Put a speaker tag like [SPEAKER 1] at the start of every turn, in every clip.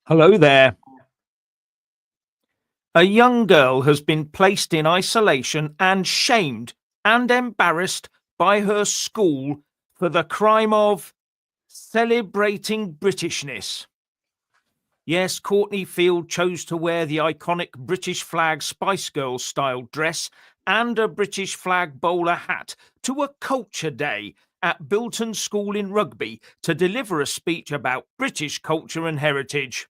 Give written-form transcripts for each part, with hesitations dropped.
[SPEAKER 1] Hello there. A young girl has been placed in isolation and shamed and embarrassed by her school for the crime of celebrating Britishness. Yes, Courtney Field chose to wear the iconic British flag Spice Girls style dress and a British flag bowler hat to a culture day at Bilton School in Rugby to deliver a speech about British culture and heritage.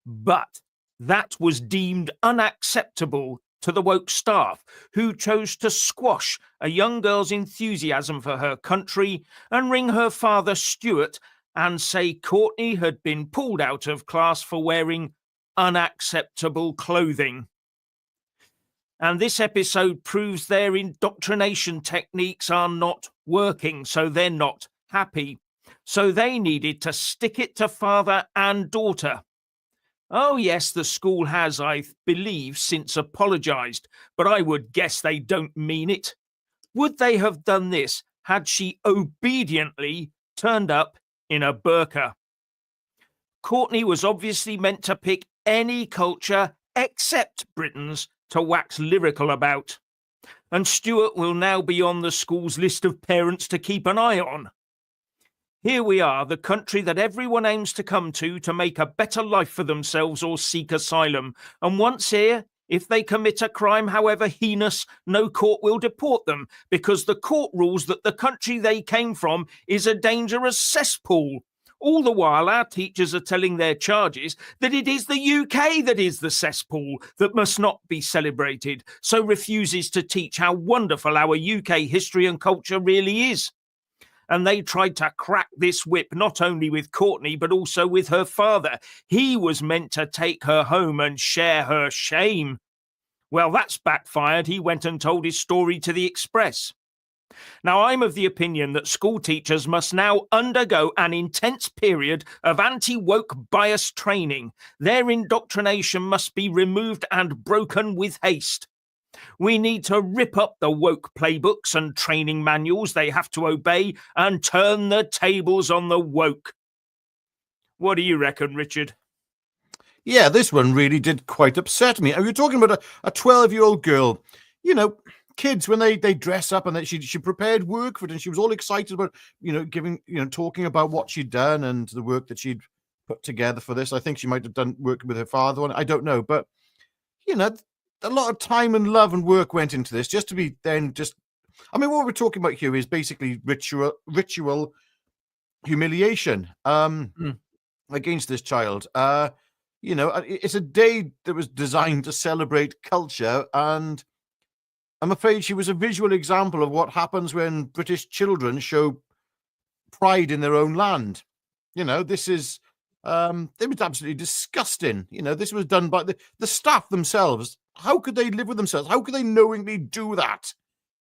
[SPEAKER 1] But that was deemed unacceptable to the woke staff, who chose to squash a young girl's enthusiasm for her country and ring her father Stuart and say Courtney had been pulled out of class for wearing unacceptable clothing. And this episode proves their indoctrination techniques are not working, so they're not happy. So they needed to stick it to father and daughter. Oh, yes, the school has, I believe, since apologised, but I would guess they don't mean it. Would they have done this had she obediently turned up in a burqa? Courtney was obviously meant to pick any culture except Britain's to wax lyrical about. And Stuart will now be on the school's list of parents to keep an eye on. Here we are, the country that everyone aims to come to make a better life for themselves or seek asylum. And once here, if they commit a crime, however heinous, no court will deport them, because the court rules that the country they came from is a dangerous cesspool. All the while, our teachers are telling their charges that it is the UK that is the cesspool that must not be celebrated, so refuses to teach how wonderful our UK history and culture really is. And they tried to crack this whip not only with Courtney, but also with her father. He was meant to take her home and share her shame. Well, that's backfired. He went and told his story to the Express. Now, I'm of the opinion that school teachers must now undergo an intense period of anti-woke bias training. Their indoctrination must be removed and broken with haste. We need to rip up the woke playbooks and training manuals they have to obey and turn the tables on the woke. What do you reckon, Richard?
[SPEAKER 2] Yeah, this one really did quite upset me. You're talking about a 12-year-old girl. You know, kids, when they dress up and she prepared work for it and she was all excited about, talking about what she'd done and the work that she'd put together for this. I think she might have done work with her father on it. I don't know. But, a lot of time and love and work went into this just to be then just, what we're talking about here is basically ritual humiliation against this child. It's a day that was designed to celebrate culture, and I'm afraid she was a visual example of what happens when British children show pride in their own land. This is, it was absolutely disgusting. This was done by the staff themselves. How could they live with themselves? How could they knowingly do that?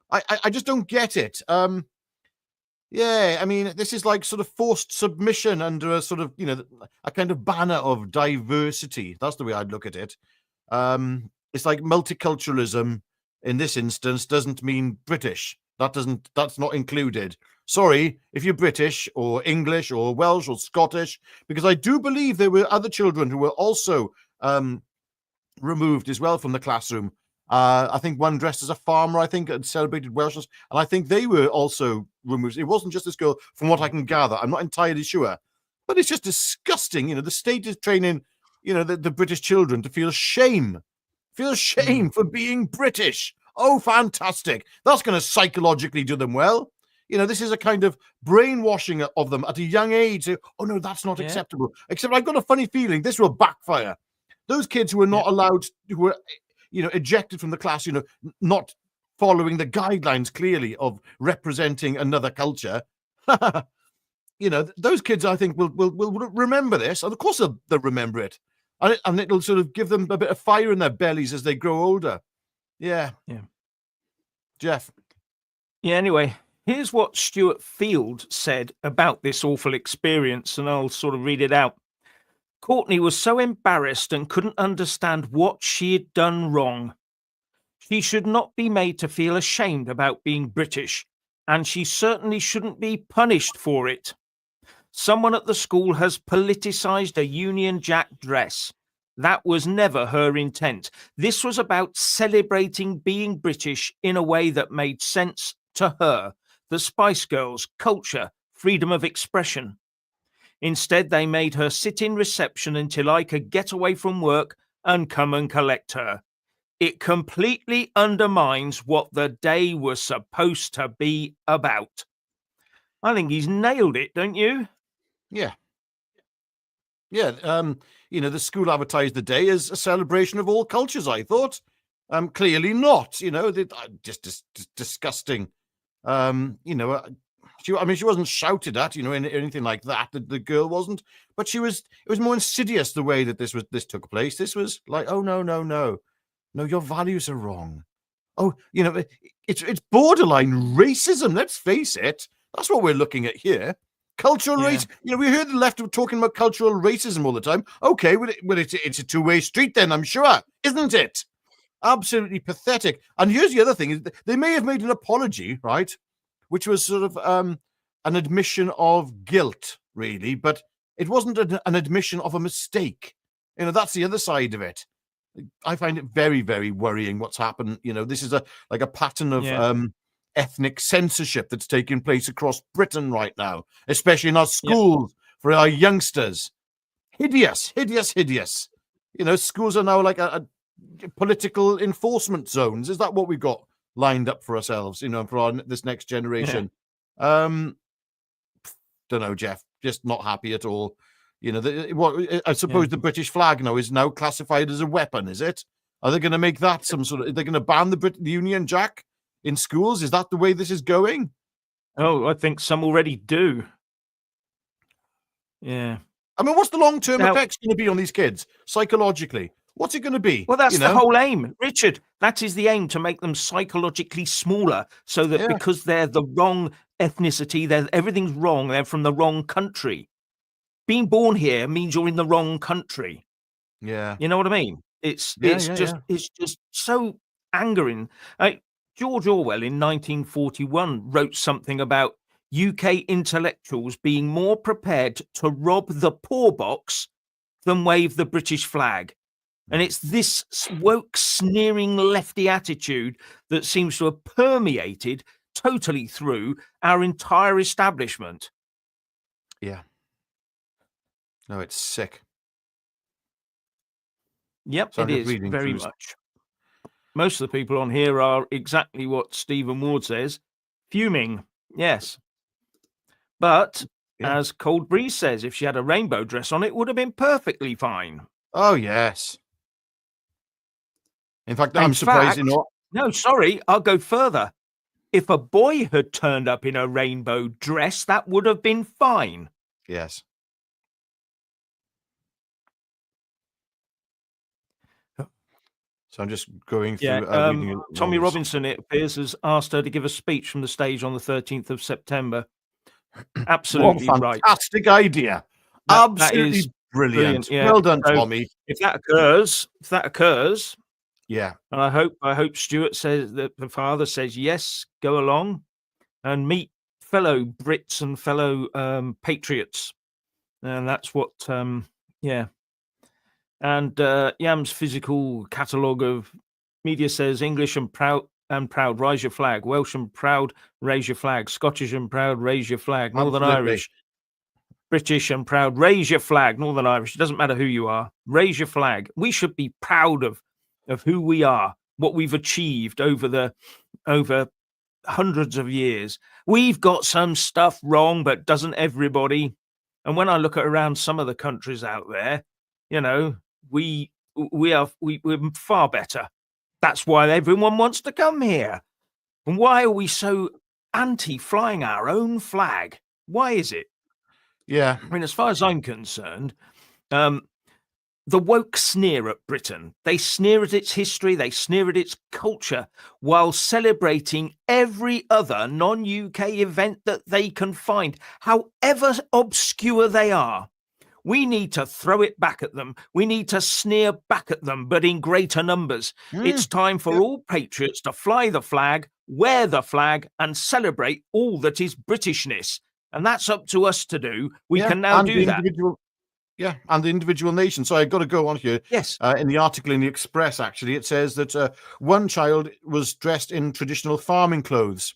[SPEAKER 2] I just don't get it. This is like sort of forced submission under a sort of, a kind of banner of diversity. That's the way I'd look at it. It's like multiculturalism in this instance doesn't mean British. That's not included. Sorry if you're British or English or Welsh or Scottish, because I do believe there were other children who were also removed as well from the classroom. I think one dressed as a farmer, I think, had celebrated Welshness, and I think they were also removed. It wasn't just this girl, from what I can gather. I'm not entirely sure. But it's just disgusting. The state is training, the British children to feel shame. Feel shame for being British. Oh, fantastic. That's going to psychologically do them well. This is a kind of brainwashing of them at a young age. Oh, no, that's not acceptable. Except I've got a funny feeling this will backfire. Those kids who are not allowed, who were, ejected from the class, not following the guidelines clearly of representing another culture. Those kids, I think, will remember this. And of course, they'll remember it. And it'll sort of give them a bit of fire in their bellies as they grow older. Yeah. Jeff.
[SPEAKER 1] Yeah, anyway, here's what Stuart Field said about this awful experience, and I'll sort of read it out. Courtney was so embarrassed and couldn't understand what she had done wrong. She should not be made to feel ashamed about being British, and she certainly shouldn't be punished for it. Someone at the school has politicised a Union Jack dress. That was never her intent. This was about celebrating being British in a way that made sense to her, the Spice Girls, culture, freedom of expression. Instead, they made her sit in reception until I could get away from work and come and collect her. It completely undermines what the day was supposed to be about. I think he's nailed it, don't you?
[SPEAKER 2] Yeah. Yeah. The school advertised the day as a celebration of all cultures, I thought. Clearly not, just disgusting. She wasn't shouted at, anything like that. The girl wasn't, but it was more insidious the way that this took place. This was like, oh, no, your values are wrong. Oh, it's borderline racism. Let's face it. That's what we're looking at here. Cultural race. We heard the left talking about cultural racism all the time. Okay, well, it's a two-way street then, I'm sure, isn't it? Absolutely pathetic. And here's the other thing: is they may have made an apology, right, which was sort of an admission of guilt, really, but it wasn't an admission of a mistake. That's the other side of it. I find it very, very worrying what's happened. This is a pattern of ethnic censorship that's taking place across Britain right now, especially in our schools for our youngsters. Hideous, hideous, hideous. Schools are now like a political enforcement zones. Is that what we've got lined up for ourselves, for this next generation? Don't know, Jeff. Just not happy at all. I suppose the British flag now is classified as a weapon, is it? Are they going to make that some sort of... They're going to ban the Union Jack in schools? Is that the way this is going?
[SPEAKER 1] Oh, I think some already do. Yeah.
[SPEAKER 2] I mean, what's the long-term effects going to be on these kids psychologically? What's it going to be?
[SPEAKER 1] Well, that's the whole aim, Richard. That is the aim, to make them psychologically smaller, so that because they're the wrong ethnicity, everything's wrong, they're from the wrong country. Being born here means you're in the wrong country.
[SPEAKER 2] Yeah.
[SPEAKER 1] You know what I mean? It's just so angering. George Orwell in 1941 wrote something about UK intellectuals being more prepared to rob the poor box than wave the British flag. And it's this woke, sneering, lefty attitude that seems to have permeated totally through our entire establishment.
[SPEAKER 2] Yeah. No, it's sick.
[SPEAKER 1] Yep, so it is very much. Most of the people on here are exactly what Stephen Ward says, fuming. Yes. But as Cold Breeze says, if she had a rainbow dress on, it would have been perfectly fine.
[SPEAKER 2] Oh, yes. In fact, I'm surprised you're not.
[SPEAKER 1] No, sorry, I'll go further. If a boy had turned up in a rainbow dress, that would have been fine.
[SPEAKER 2] Yes. So I'm just going through.
[SPEAKER 1] Tommy Robinson, it appears, has asked her to give a speech from the stage on the 13th of September. Absolutely right.
[SPEAKER 2] Fantastic idea. Absolutely brilliant.
[SPEAKER 1] Yeah.
[SPEAKER 2] Well done, Tommy.
[SPEAKER 1] If that occurs,
[SPEAKER 2] yeah.
[SPEAKER 1] And I hope Stuart says that the father says yes, go along and meet fellow Brits and fellow patriots, and that's what. And Yam's physical catalogue of media says English and proud, raise your flag. Welsh and proud, raise your flag. Scottish and proud, raise your flag. Northern Irish, British and proud, raise your flag. Northern Irish, it doesn't matter who you are, raise your flag. We should be proud of who we are, what we've achieved over hundreds of years. We've got some stuff wrong, but doesn't everybody? And when I look at around some of the countries out there, we're far better. That's why everyone wants to come here. And why are we so anti-flying our own flag? Why is it?
[SPEAKER 2] Yeah.
[SPEAKER 1] I mean, as far as I'm concerned, the woke sneer at Britain. They sneer at its history. They sneer at its culture while celebrating every other non-UK event that they can find, however obscure they are. We need to throw it back at them. We need to sneer back at them, but in greater numbers. It's time for all patriots to fly the flag, wear the flag, and celebrate all that is Britishness. And that's up to us to do. We
[SPEAKER 2] Yeah,
[SPEAKER 1] can now
[SPEAKER 2] and
[SPEAKER 1] do
[SPEAKER 2] the
[SPEAKER 1] that.
[SPEAKER 2] individual, yeah, and the individual nation. So I've got to go on here.
[SPEAKER 1] Yes.
[SPEAKER 2] In the article in the Express, actually, it says that one child was dressed in traditional farming clothes,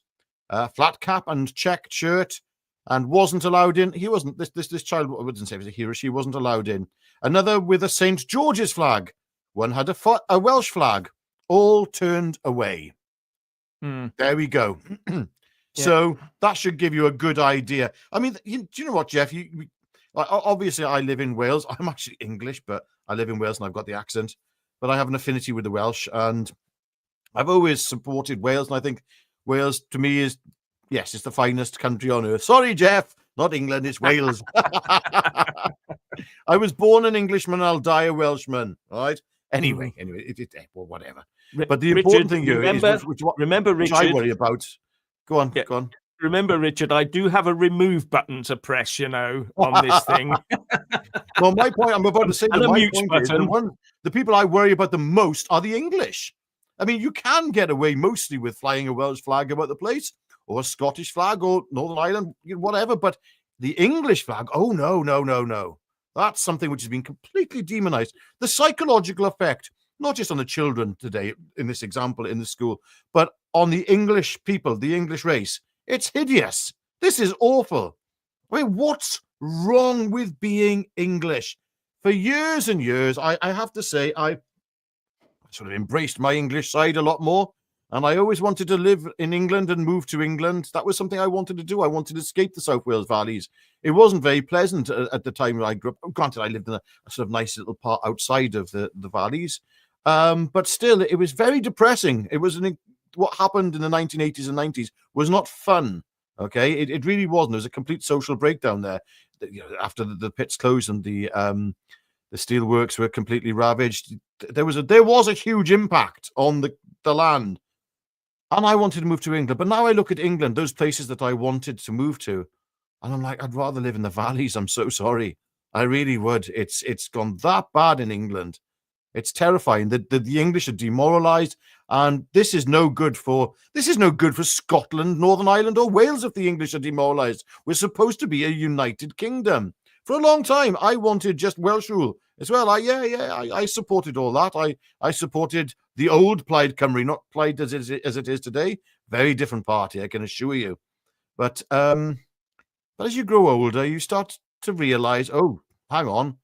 [SPEAKER 2] flat cap and checked shirt, and wasn't allowed in. He wasn't. This child, I wouldn't say it was a he or she, wasn't allowed in. Another with a St. George's flag. One had a Welsh flag. All turned away. There we go. So that should give you a good idea. I mean, do you know what, Jeff? Obviously, I live in Wales. I'm actually English, but I live in Wales and I've got the accent. But I have an affinity with the Welsh, and I've always supported Wales. And I think Wales, to me, is, yes, it's the finest country on earth. Sorry, Jeff, not England, it's Wales. I was born an Englishman, I'll die a Welshman. All right. Anyway, well, whatever. But the important thing here is which I worry about. Go on, go on.
[SPEAKER 1] Remember, Richard, I do have a remove button to press, on this thing.
[SPEAKER 2] Well, my point, I'm about to say that
[SPEAKER 1] And a
[SPEAKER 2] my
[SPEAKER 1] mute
[SPEAKER 2] point
[SPEAKER 1] button.
[SPEAKER 2] is the people I worry about the most are the English. I mean, you can get away mostly with flying a Welsh flag about the place, or a Scottish flag, or Northern Ireland, whatever. But the English flag, oh, no. That's something which has been completely demonized. The psychological effect, not just on the children today, in this example, in the school, but on the English people, the English race. It's hideous. This is awful. I mean, what's wrong with being English? For years and years, I have to say, I sort of embraced my English side a lot more. And I always wanted to live in England and move to England. That was something I wanted to do. I wanted to escape the South Wales valleys. It wasn't very pleasant at the time I grew up. Granted, I lived in a sort of nice little part outside of the valleys. But still, it was very depressing. It was what happened in the 1980s and 90s was not fun. Okay, it really wasn't. There was a complete social breakdown there. After the pits closed and the steel works were completely ravaged, there was a huge impact on the land. And I wanted to move to England. But now I look at England, those places that I wanted to move to, and I'm like, I'd rather live in the valleys. I'm so sorry. I really would. It's gone that bad in England. It's terrifying. The English are demoralized, and this is no good for Scotland, Northern Ireland, or Wales if the English are demoralized. We're supposed to be a united kingdom. For a long time, I wanted just Welsh rule as well. I supported all that. I supported the old Plaid Cymru, not Plaid as it is today. Very different party, I can assure you. But as you grow older, you start to realize, oh, hang on.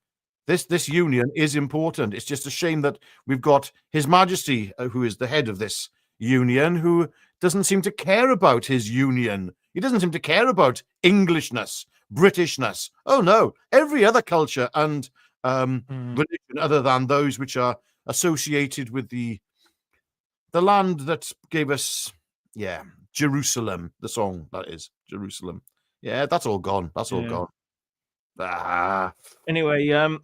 [SPEAKER 2] This union is important. It's just a shame that we've got His Majesty, who is the head of this union, who doesn't seem to care about his union. He doesn't seem to care about Englishness, Britishness. Oh, no. Every other culture and religion other than those which are associated with the land that gave us, Jerusalem, the song, that is, Jerusalem. Yeah, that's all gone. That's all gone.
[SPEAKER 1] Anyway, I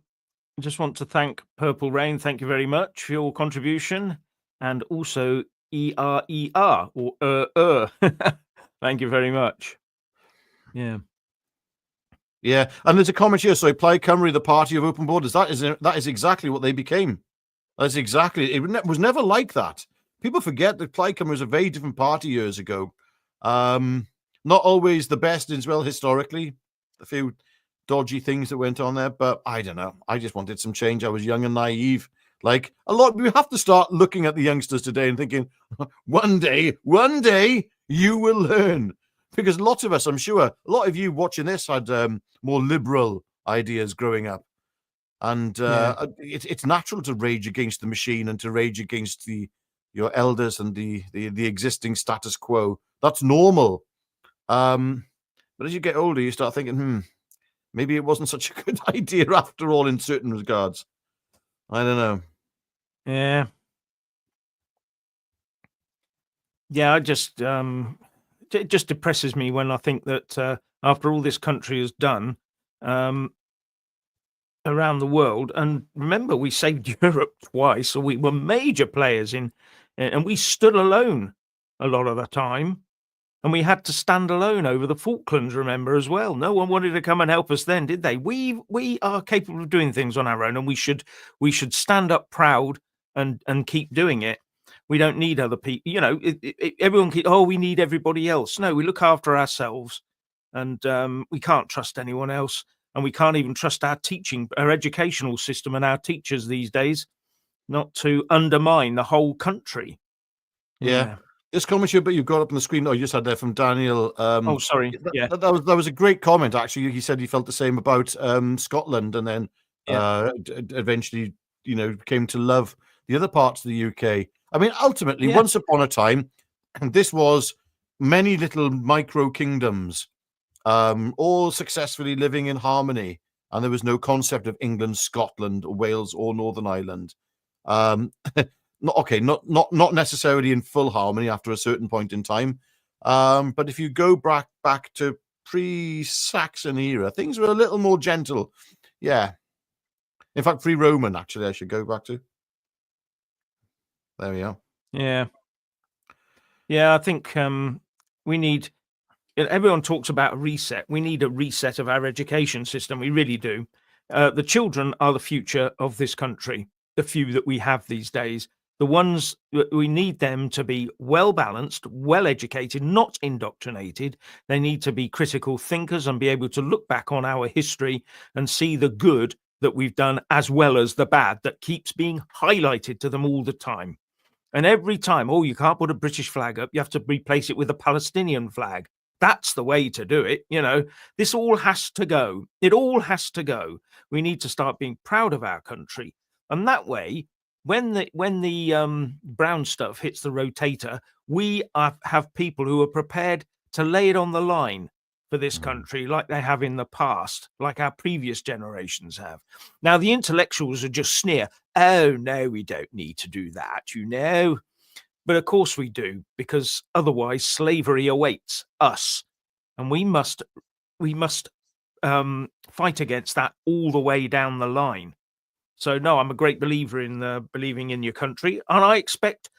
[SPEAKER 1] just want to thank Purple Rain. Thank you very much for your contribution. And also ERER or Thank you very much. Yeah.
[SPEAKER 2] Yeah. And there's a comment here. So Plaid Cymru, the party of open borders. That is exactly what they became. That's exactly. It was never like that. People forget that Plaid Cymru was a very different party years ago. Not always the best as well historically. A few dodgy things that went on there, but I don't know. I just wanted some change. I was young and naive. Like a lot, we have to start looking at the youngsters today and thinking, one day you will learn. Because lots of us, I'm sure, a lot of you watching this had more liberal ideas growing up. And it's natural to rage against the machine and to rage against your elders and the existing status quo. That's normal. But as you get older, you start thinking, maybe it wasn't such a good idea after all in certain regards. I don't know.
[SPEAKER 1] Yeah. Yeah, I just it just depresses me when I think that after all this country has done around the world, and remember we saved Europe twice, so we were major players and we stood alone a lot of the time. And we had to stand alone over the Falklands, remember, as well. No one wanted to come and help us then, did they? We are capable of doing things on our own, and we should stand up proud and keep doing it. We don't need other people. Everyone we need everybody else. No, we look after ourselves. and we can't trust anyone else, and we can't even trust our educational system and our teachers these days, not to undermine the whole country.
[SPEAKER 2] Yeah. This comment you've got up on the screen, you just had there from Daniel.
[SPEAKER 1] Oh, sorry. Yeah.
[SPEAKER 2] That was a great comment, actually. He said he felt the same about Scotland, and then eventually, came to love the other parts of the UK. I mean, ultimately, once upon a time, this was many little micro kingdoms, all successfully living in harmony, and there was no concept of England, Scotland, Wales, or Northern Ireland. Not necessarily in full harmony after a certain point in time, but if you go back to pre-Saxon era, things were a little more gentle. Yeah, in fact, pre-Roman, actually, I should go back to. There we are.
[SPEAKER 1] Yeah, I think we need. Everyone talks about a reset. We need a reset of our education system. We really do. The children are the future of this country. The few that we have these days. The ones we need them to be well balanced, well educated, not indoctrinated. They need to be critical thinkers and be able to look back on our history and see the good that we've done as well as the bad that keeps being highlighted to them all the time. And every time, you can't put a British flag up, you have to replace it with a Palestinian flag. That's the way to do it. This all has to go. It all has to go. We need to start being proud of our country. And that way, when the brown stuff hits the rotator, we have people who are prepared to lay it on the line for this country like they have in the past, like our previous generations have. Now, the intellectuals are just sneer. Oh, no, we don't need to do that, But of course we do, because otherwise slavery awaits us. And we must fight against that all the way down the line. So no, I'm a great believer in believing in your country, and I expect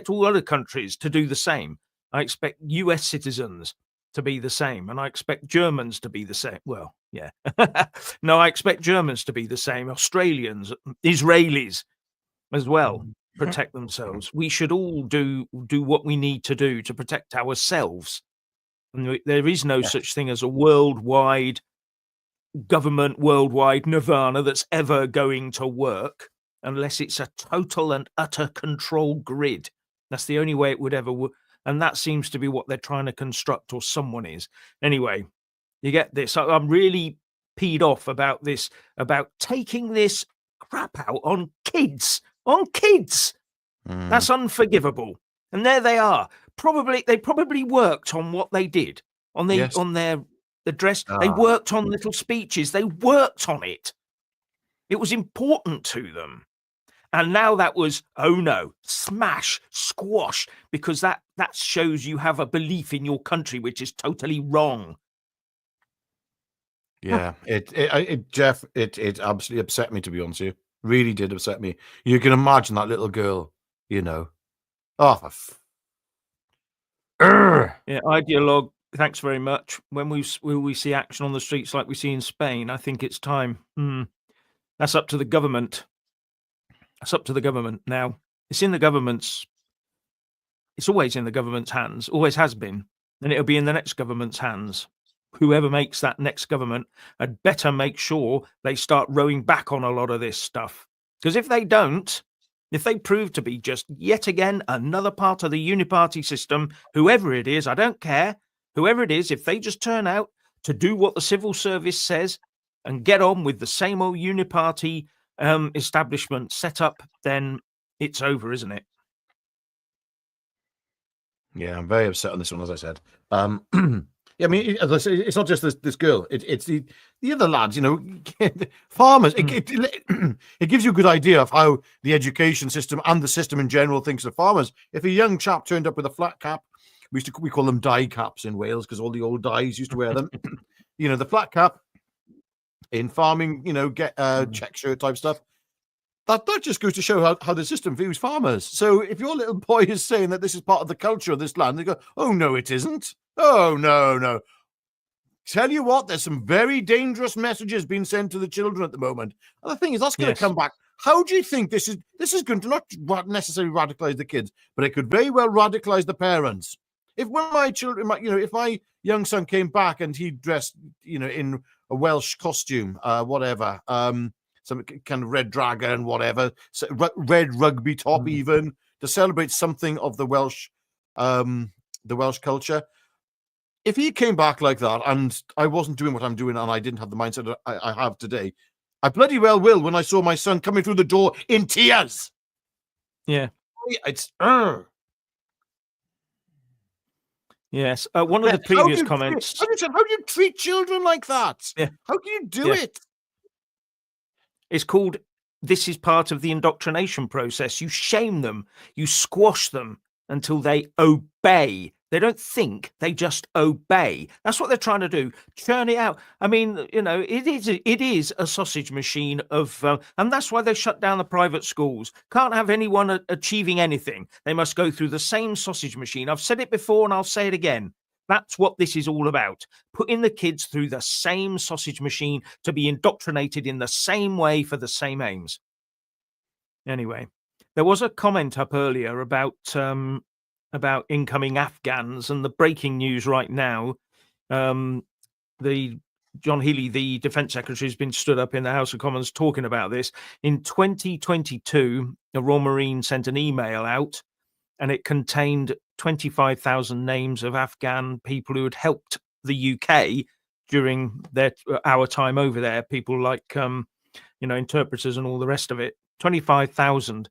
[SPEAKER 1] all other countries to do the same. I expect US citizens to be the same, and I expect Germans to be the same. Well, yeah. No, I expect Germans to be the same, Australians, Israelis as well, protect themselves. We should all do what we need to do to protect ourselves. And there is no such thing as a worldwide nirvana that's ever going to work unless it's a total and utter control grid. That's the only way it would ever work. And that seems to be what they're trying to construct, or someone is. Anyway, you get this. I'm really peed off about this, about taking this crap out on kids. That's unforgivable. And there they are. They probably worked on what they did on the dress. They worked on little speeches. They worked on it. It was important to them. And now that was, oh no, smash, squash, because that shows you have a belief in your country, which is totally wrong.
[SPEAKER 2] Yeah, Jeff, it absolutely upset me, to be honest with you. Really did upset me. You can imagine that little girl, Yeah,
[SPEAKER 1] ideologue, thanks very much. When will we see action on the streets like we see in Spain? I think it's time. That's up to the government. That's up to the government now. It's always in the government's hands, always has been, and it'll be in the next government's hands. Whoever makes that next government had better make sure they start rowing back on a lot of this stuff. Because if they don't, if they prove to be just yet again another part of the uniparty system, whoever it is, I don't care, whoever it is, if they just turn out to do what the civil service says and get on with the same old uniparty establishment set up, then it's over, isn't it?
[SPEAKER 2] Yeah, I'm very upset on this one, as I said. Yeah, I mean, as I say, it's not just this girl. It's the other lads, farmers. It gives you a good idea of how the education system and the system in general thinks of farmers. If a young chap turned up with a flat cap, we call them dye caps in Wales because all the old dyes used to wear them. The flat cap in farming, get check shirt type stuff. That just goes to show how the system views farmers. So if your little boy is saying that this is part of the culture of this land, they go, oh, no, it isn't. Oh, no. Tell you what, there's some very dangerous messages being sent to the children at the moment. And the thing is, that's going to come back. How do you think this is going to not necessarily radicalize the kids, but it could very well radicalize the parents? If one of my children, if my young son came back and he dressed, in a Welsh costume, whatever, some kind of red dragon, whatever, red rugby top, even to celebrate something of the Welsh culture. If he came back like that and I wasn't doing what I'm doing and I didn't have the mindset that I have today, I bloody well will when I saw my son coming through the door in tears.
[SPEAKER 1] Yeah.
[SPEAKER 2] It's
[SPEAKER 1] Yes. One of the previous comments.
[SPEAKER 2] How do you treat children like that?
[SPEAKER 1] Yeah.
[SPEAKER 2] How can you do it?
[SPEAKER 1] It's called, this is part of the indoctrination process. You shame them, you squash them until they obey. They don't think, they just obey. That's what they're trying to do. Churn it out. I mean, it is a sausage machine of, and that's why they shut down the private schools. Can't have anyone achieving anything. They must go through the same sausage machine. I've said it before and I'll say it again. That's what this is all about. Putting the kids through the same sausage machine to be indoctrinated in the same way for the same aims. Anyway, there was a comment up earlier about incoming Afghans, and the breaking news right now, the John Healey, the Defence Secretary, has been stood up in the House of Commons talking about this. In 2022, the Royal Marine sent an email out, and it contained 25,000 names of Afghan people who had helped the UK during our time over there. People like, interpreters and all the rest of it. 25,000.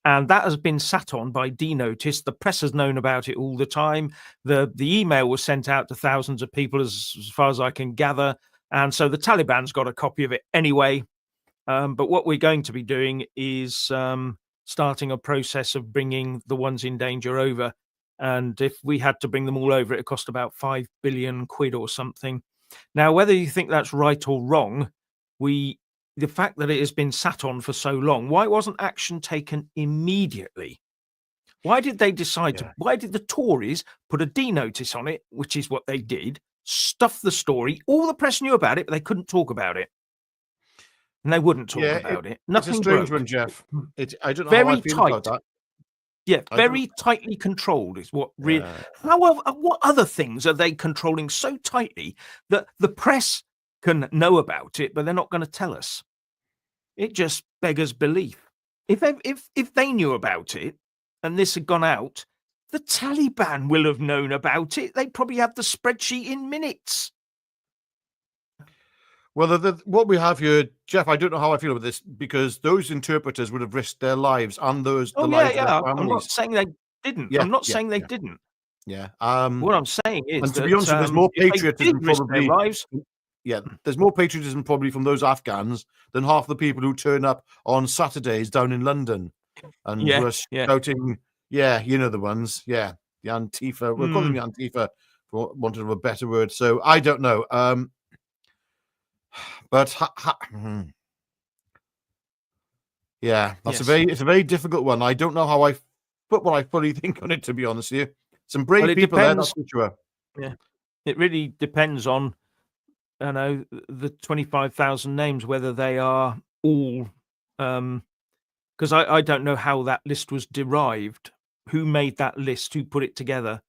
[SPEAKER 1] And that has been sat on by denotice. The press has known about it all the time. The email was sent out to thousands of people, as far as I can gather. And so the Taliban's got a copy of it anyway. But what we're going to be doing is starting a process of bringing the ones in danger over. And if we had to bring them all over, it cost about 5 billion quid or something. Now, whether you think that's right or wrong, the fact that it has been sat on for so long, why wasn't action taken immediately? Why did they decide why did the Tories put a denotice on it, which is what they did, stuff the story? All the press knew about it, but they couldn't talk about it. And they wouldn't talk about it. Nothing.
[SPEAKER 2] It's a strange one, Jeff. I don't know
[SPEAKER 1] very
[SPEAKER 2] how I feel
[SPEAKER 1] tight.
[SPEAKER 2] about that.
[SPEAKER 1] Yeah, very tightly controlled is what really. However, what other things are they controlling so tightly that the press can know about it, but they're not going to tell us? It just beggars belief. If they knew about it and this had gone out, the Taliban will have known about it. They probably have the spreadsheet in minutes.
[SPEAKER 2] Well, what we have here, Jeff, I don't know how I feel about this, because those interpreters would have risked their lives and lives of their families.
[SPEAKER 1] I'm not saying they didn't.
[SPEAKER 2] Yeah,
[SPEAKER 1] I'm not saying they didn't.
[SPEAKER 2] Yeah.
[SPEAKER 1] What I'm saying is,
[SPEAKER 2] and to be honest, there's more patriotism probably.
[SPEAKER 1] Yeah,
[SPEAKER 2] there's more patriotism probably from those Afghans than half the people who turn up on Saturdays down in London and were shouting, you know the ones, the Antifa. We're calling it Antifa for want of a better word. So I don't know. But it's a very difficult one. I don't know how I put what I fully think on it, to be honest with you. Some brave people there, that's for sure.
[SPEAKER 1] Yeah, it really depends on, the 25,000 names, whether they are all, because I don't know how that list was derived. Who made that list? Who put it together?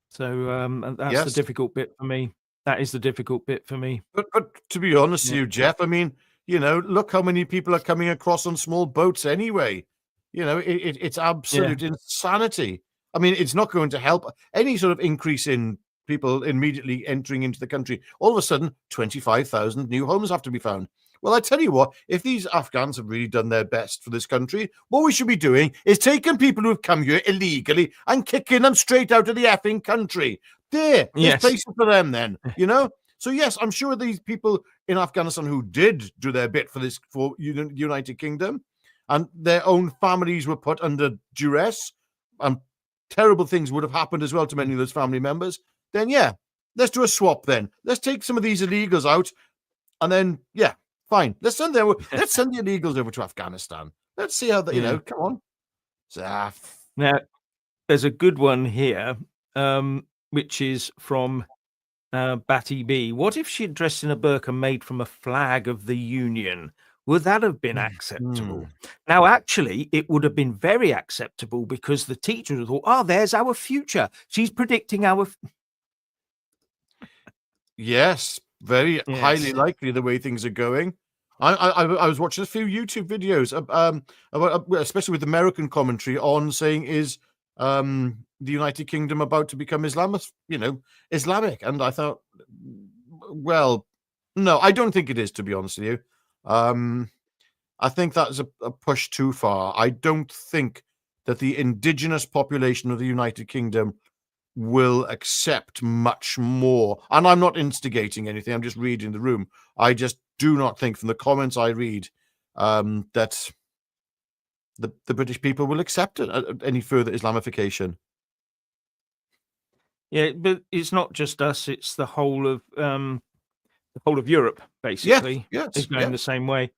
[SPEAKER 1] So that's the difficult bit for me. That is the difficult bit for me.
[SPEAKER 2] But to be honest with you, Jeff, I mean, look how many people are coming across on small boats anyway. It's absolute insanity. I mean, it's not going to help any sort of increase in people immediately entering into the country. All of a sudden, 25,000 new homes have to be found. Well, I tell you what, if these Afghans have really done their best for this country, what we should be doing is taking people who have come here illegally and kicking them straight out of the effing country. There's places for them then, So yes, I'm sure these people in Afghanistan who did do their bit for the United Kingdom, and their own families were put under duress, and terrible things would have happened as well to many of those family members. Then let's do a swap. Then let's take some of these illegals out, and then fine. Let's send the illegals over to Afghanistan. Let's see how that come on.
[SPEAKER 1] Now, there's a good one here, which is from Batty B. What if she had dressed in a burqa made from a flag of the Union? would that have been acceptable? Now, actually, it would have been very acceptable because the teacher would have thought, oh, there's our future. She's predicting our...
[SPEAKER 2] Yes, very
[SPEAKER 1] Yes.
[SPEAKER 2] highly likely the way things are going. I was watching a few YouTube videos about, especially with American commentary on saying, is the United Kingdom about to become Islamic? And I thought, well, no, I don't think it is, to be honest with you. I think that's a push too far. I don't think that the indigenous population of the United Kingdom will accept much more. And I'm not instigating anything. I'm just reading the room. I just do not think from the comments I read that the British people will accept any further Islamification.
[SPEAKER 1] Yeah, but it's not just us. It's the whole of Europe, basically.
[SPEAKER 2] Yes,
[SPEAKER 1] is going the same way.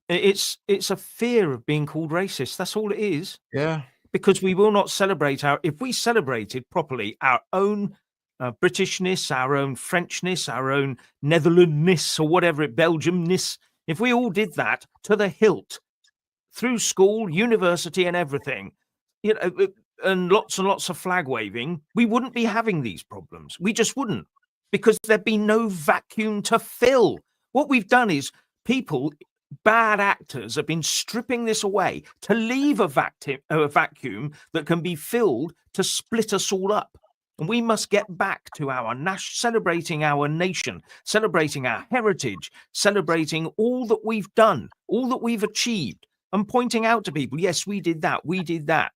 [SPEAKER 1] It's a fear of being called racist. That's all it is.
[SPEAKER 2] Yeah.
[SPEAKER 1] Because we will not celebrate if we celebrated properly our own Britishness, our own Frenchness, our own Netherlandness, or whatever Belgiumness, if we all did that to the hilt through school, university, and everything, and lots of flag waving, we wouldn't be having these problems. We just wouldn't, because there'd be no vacuum to fill. What we've done is bad actors have been stripping this away to leave a vacuum that can be filled to split us all up. And we must get back to celebrating our nation, celebrating our heritage, celebrating all that we've done, all that we've achieved, and pointing out to people, yes, we did that, we did that.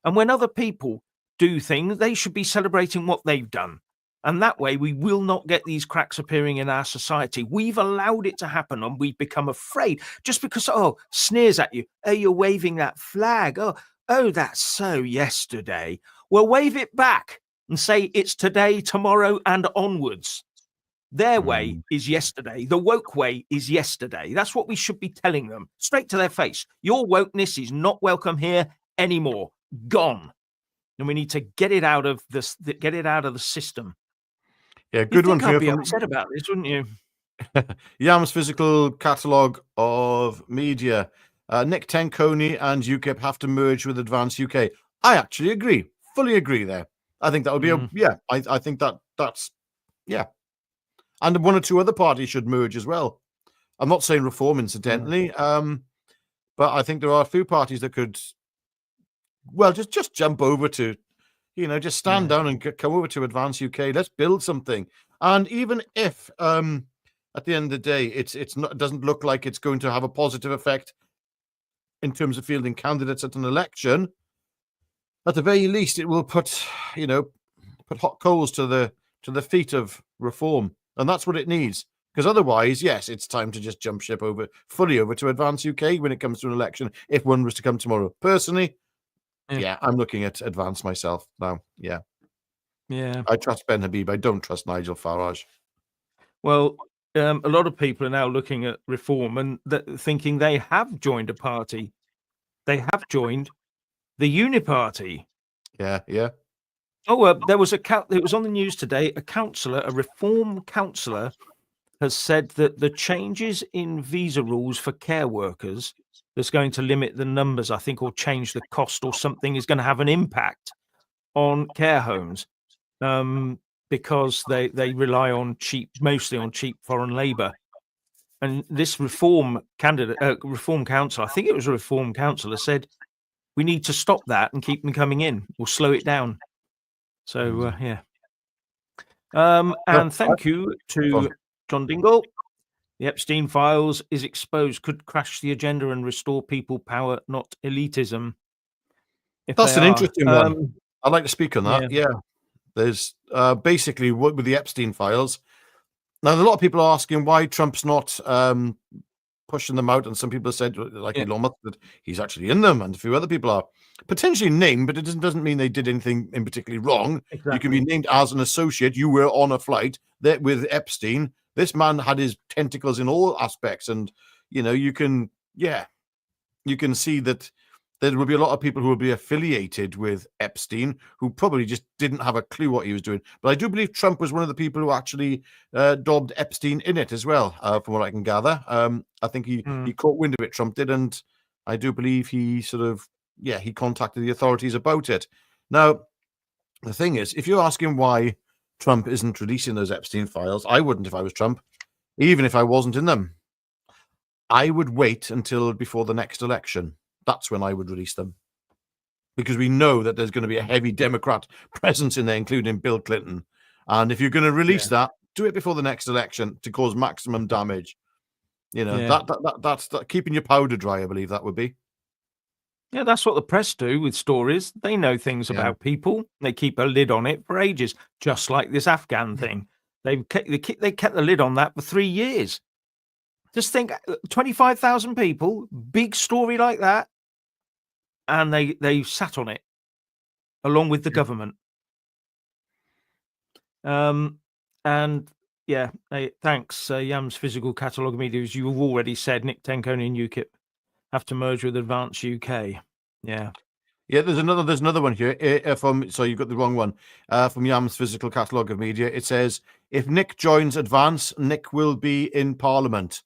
[SPEAKER 1] And when other people do things, they should be celebrating what they've done. And that way, we will not get these cracks appearing in our society. We've allowed it to happen, and we've become afraid just because, sneers at you. Oh, you're waving that flag. Oh, that's so yesterday. Well, wave it back and say it's today, tomorrow, and onwards. Their way is yesterday. The woke way is yesterday. That's what we should be telling them straight to their face. Your wokeness is not welcome here anymore. Gone. And we need to get it out of the system.
[SPEAKER 2] Yeah, good one.
[SPEAKER 1] I'd be upset about this, wouldn't you?
[SPEAKER 2] Yam's physical catalogue of media. Nick Tenconi and UKIP have to merge with Advance UK. I actually agree. Fully agree there. I think that would be I think that's and one or two other parties should merge as well. I'm not saying reform, incidentally, but I think there are a few parties that could, just jump over to, just stand down and come over to Advance UK. Let's build something. And even if at the end of the day, it doesn't look like it's going to have a positive effect in terms of fielding candidates at an election, at the very least, it will put hot coals to the feet of reform. And that's what it needs. Because otherwise, yes, it's time to just jump ship fully over to Advance UK when it comes to an election, if one was to come tomorrow. Personally, I'm looking at Advance myself now. Yeah. I trust Ben Habib. I don't trust Nigel Farage.
[SPEAKER 1] Well, a lot of people are now looking at reform and thinking they have joined a party. They have joined the Uniparty.
[SPEAKER 2] Yeah.
[SPEAKER 1] Oh, there was it was on the news today. A reform councillor, has said that the changes in visa rules for care workers that's going to limit the numbers, I think, or change the cost or something, is going to have an impact on care homes because they rely on mostly on cheap foreign labour. And this reform council, I think it was a reform councillor, said we need to stop that and keep them coming in or slow it down. So, and thank you to John Dingle. The Epstein files is exposed, could crash the agenda and restore people power, not elitism.
[SPEAKER 2] That's an interesting one. I'd like to speak on that. Yeah. There's basically what with the Epstein files. Now, a lot of people are asking why Trump's not pushing them out. And some people have said, like Elon Musk, that he's actually in them. And a few other people are potentially named, but it doesn't mean they did anything in particularly wrong. Exactly. You can be named as an associate. You were on a flight with Epstein. This man had his tentacles in all aspects. And, you can see that there will be a lot of people who will be affiliated with Epstein who probably just didn't have a clue what he was doing. But I do believe Trump was one of the people who actually dobbed Epstein in it as well, from what I can gather. I think he caught wind of it, Trump did, and I do believe he he contacted the authorities about it. Now, the thing is, if you're asking why Trump isn't releasing those Epstein files, I wouldn't if I was Trump, even if I wasn't in them. I would wait until before the next election. That's when I would release them. Because we know that there's going to be a heavy Democrat presence in there, including Bill Clinton. And if you're going to release that, do it before the next election to cause maximum damage. You know, that's keeping your powder dry, I believe that would be.
[SPEAKER 1] Yeah, that's what the press do with stories. They know things about people. They keep a lid on it for ages, just like this Afghan thing. They kept the lid on that for 3 years. Just think, 25,000 people, big story like that, and they sat on it along with the government. And yeah, thanks, Yam's Physical Catalogue Media. As you've already said, Nick Tenconi and UKIP have to merge with Advance UK. Yeah.
[SPEAKER 2] There's another one here so you've got the wrong one, from Yam's Physical Catalogue of Media. It says, if Nick joins Advance, Nick will be in Parliament.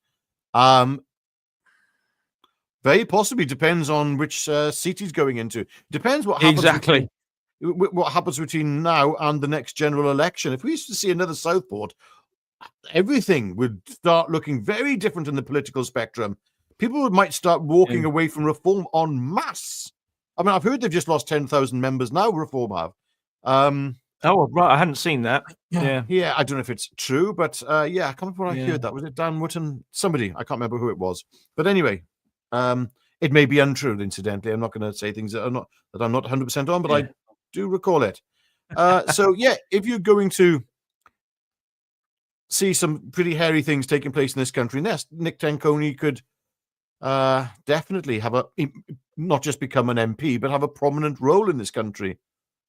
[SPEAKER 2] Very possibly, depends on which seat he's going into. Depends what happens what happens between now and the next general election. If we used to see another Southport, everything would start looking very different in the political spectrum. People might start walking away from Reform en masse. I mean, I've heard they've just lost 10,000 members now, Reform have.
[SPEAKER 1] Oh, right. I hadn't seen that.
[SPEAKER 2] Yeah. I don't know if it's true, but I can't remember where I heard that. Was it Dan Wootton? Somebody. I can't remember who it was. But anyway, it may be untrue, incidentally. I'm not going to say things that I'm not 100% on, but I do recall it. If you're going to see some pretty hairy things taking place in this country, Nick Tenconi could definitely have not just become an MP, but have a prominent role in this country.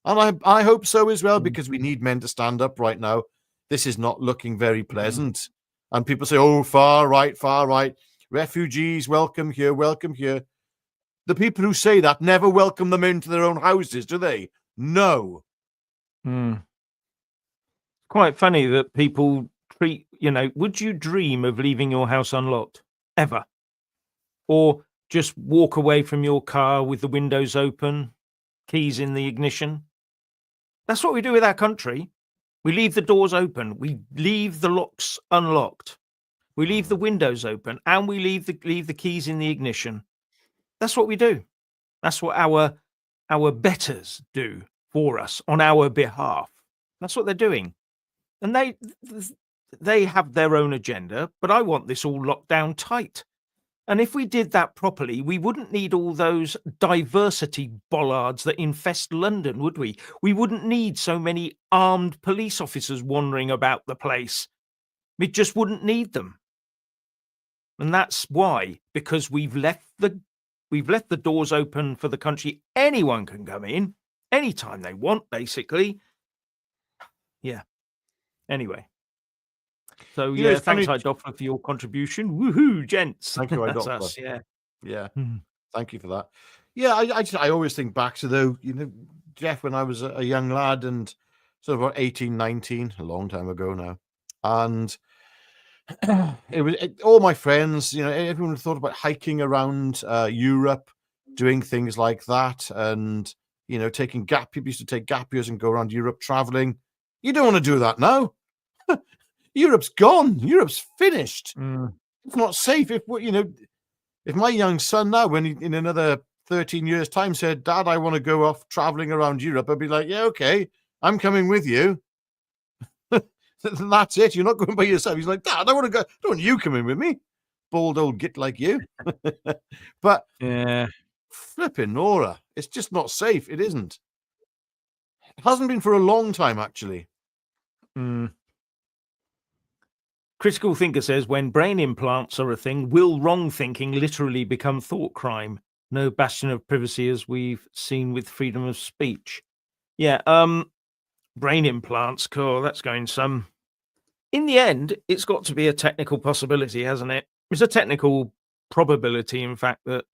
[SPEAKER 2] And I hope so as well, because we need men to stand up right now. This is not looking very pleasant. And people say, oh, far right, refugees, welcome here, welcome here. The people who say that never welcome them into their own houses, do they? No.
[SPEAKER 1] Quite funny that people treat, would you dream of leaving your house unlocked? Ever? Or just walk away from your car with the windows open, keys in the ignition? That's what we do with our country. We leave the doors open. We leave the locks unlocked. We leave the windows open, and we leave the keys in the ignition. That's what we do. That's what our betters do for us on our behalf. That's what they're doing. And they have their own agenda, but I want this all locked down tight. And if we did that properly, we wouldn't need all those diversity bollards that infest London, would we? We wouldn't need so many armed police officers wandering about the place. We just wouldn't need them. And that's why, because we've left the doors open for the country. Anyone can come in anytime they want, basically. Yeah. Anyway. So thanks, Idoffer, for your contribution. Woohoo, gents!
[SPEAKER 2] Thank you, Idoffer.
[SPEAKER 1] Us, yeah.
[SPEAKER 2] Thank you for that. Yeah, I always think back to Jeff, when I was a young lad and sort of about 18, 19, a long time ago now, and it was all my friends. Everyone thought about hiking around Europe, doing things like that, and taking people used to take gap years and go around Europe traveling. You don't want to do that now. Europe's gone. Europe's finished. It's not safe. If my young son now, when in another 13 years' time, said, "Dad, I want to go off traveling around Europe," I'd be like, "Yeah, okay, I'm coming with you." That's it. You're not going by yourself. He's like, "Dad, I want to go. I don't want you coming with me, bald old git like you." But flipping Nora, it's just not safe. It isn't. It hasn't been for a long time, actually.
[SPEAKER 1] Critical Thinker says, when brain implants are a thing, will wrong thinking literally become thought crime? No bastion of privacy as we've seen with freedom of speech. Yeah, brain implants, cool, that's going some. In the end, it's got to be a technical possibility, hasn't it? It's a technical probability, in fact, that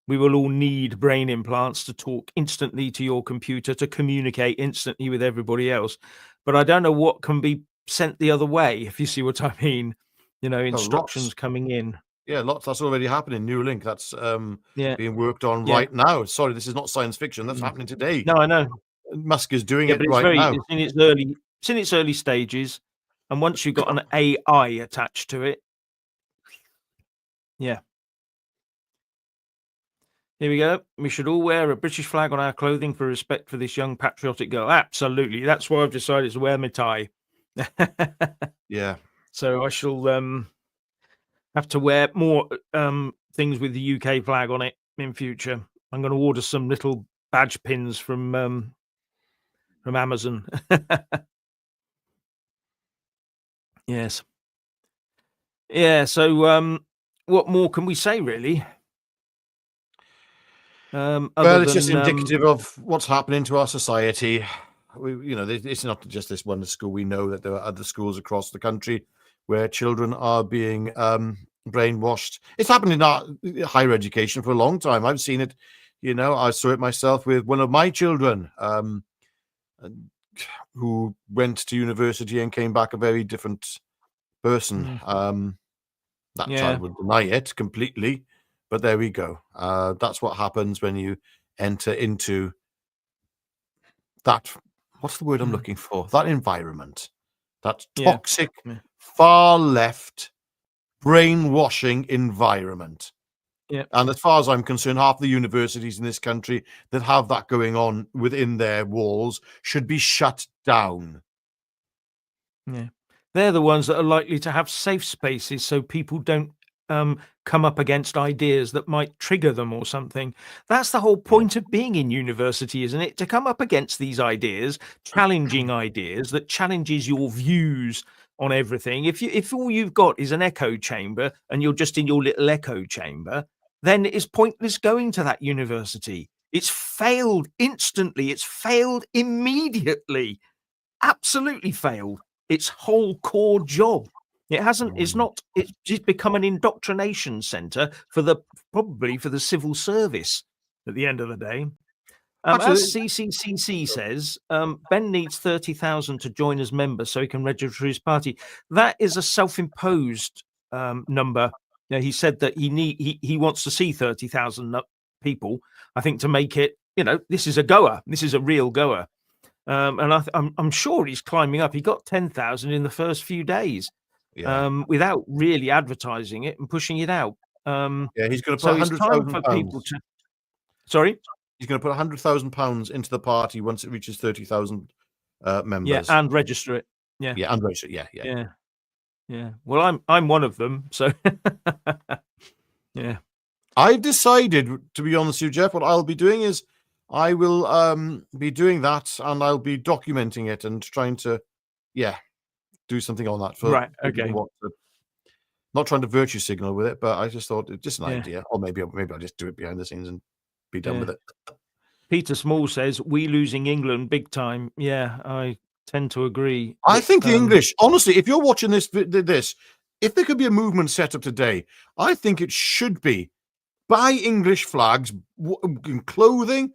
[SPEAKER 1] we will all need brain implants to talk instantly to your computer, to communicate instantly with everybody else. But I don't know what can be sent the other way, if you see what I mean. You know,
[SPEAKER 2] Oh,
[SPEAKER 1] instructions
[SPEAKER 2] lots.
[SPEAKER 1] coming in.
[SPEAKER 2] Yeah, lots. That's already happening. Neuralink. That's
[SPEAKER 1] Yeah.
[SPEAKER 2] being worked on
[SPEAKER 1] Yeah.
[SPEAKER 2] right now. Sorry, this is not science fiction. That's happening today.
[SPEAKER 1] No, I know.
[SPEAKER 2] Musk is doing
[SPEAKER 1] Yeah,
[SPEAKER 2] it
[SPEAKER 1] but it's
[SPEAKER 2] right now.
[SPEAKER 1] it's in its early stages. And once you've got an AI attached to it. Yeah. Here we go. We should all wear a British flag on our clothing for respect for this young patriotic girl. Absolutely. That's why I've decided to wear my tie.
[SPEAKER 2] Yeah.
[SPEAKER 1] So I shall have to wear more things with the UK flag on it in future. I'm going to order some little badge pins from Amazon. Yes. Yeah. So what more can we say, really?
[SPEAKER 2] Well,
[SPEAKER 1] Other
[SPEAKER 2] it's just
[SPEAKER 1] than
[SPEAKER 2] indicative of what's happening to our society. It's not just this one school. We know that there are other schools across the country where children are being brainwashed. It's happened in our higher education for a long time. I've seen it. I saw it myself with one of my children who went to university and came back a very different person. That child would deny it completely. But there we go. That's what happens when you enter into that. What's the word I'm looking for? That environment, that toxic, far left, brainwashing environment.
[SPEAKER 1] Yeah.
[SPEAKER 2] And as far as I'm concerned, half the universities in this country that have that going on within their walls should be shut down.
[SPEAKER 1] Yeah. They're the ones that are likely to have safe spaces so people don't come up against ideas that might trigger them or something. That's the whole point of being in university, isn't it? To come up against these ideas, challenging ideas that challenges your views on everything. If all you've got is an echo chamber and you're just in your little echo chamber, then it's pointless going to that university. It's failed instantly. It's failed immediately. Absolutely failed its whole core job. It hasn't. It's not. It's just become an indoctrination center probably for the civil service. At the end of the day, as CCCC says, Ben needs 30,000 to join as member so he can register his party. That is a self-imposed number. He said that he wants to see 30,000 people. I think to make it. This is a goer. This is a real goer. And I'm sure he's climbing up. He got 10,000 in the first few days, without really advertising it and pushing it out.
[SPEAKER 2] He's going to put £100,000.
[SPEAKER 1] Sorry,
[SPEAKER 2] he's going to put £100,000 into the party once it reaches 30,000 members.
[SPEAKER 1] Yeah, and register it.
[SPEAKER 2] Yeah, and register it.
[SPEAKER 1] Yeah. Well, I'm one of them. So, yeah.
[SPEAKER 2] I've decided, to be honest with you, Jeff, what I'll be doing is I will be doing that, and I'll be documenting it and trying to, do something on that.
[SPEAKER 1] Right. Okay.
[SPEAKER 2] Not trying to virtue signal with it, but I just thought it's just an idea, or maybe I'll just do it behind the scenes and be done with it.
[SPEAKER 1] Peter Small says we losing England big time. Yeah, I tend to agree.
[SPEAKER 2] I think the English, honestly, if you're watching this, if there could be a movement set up today, I think it should be buy English flags, clothing.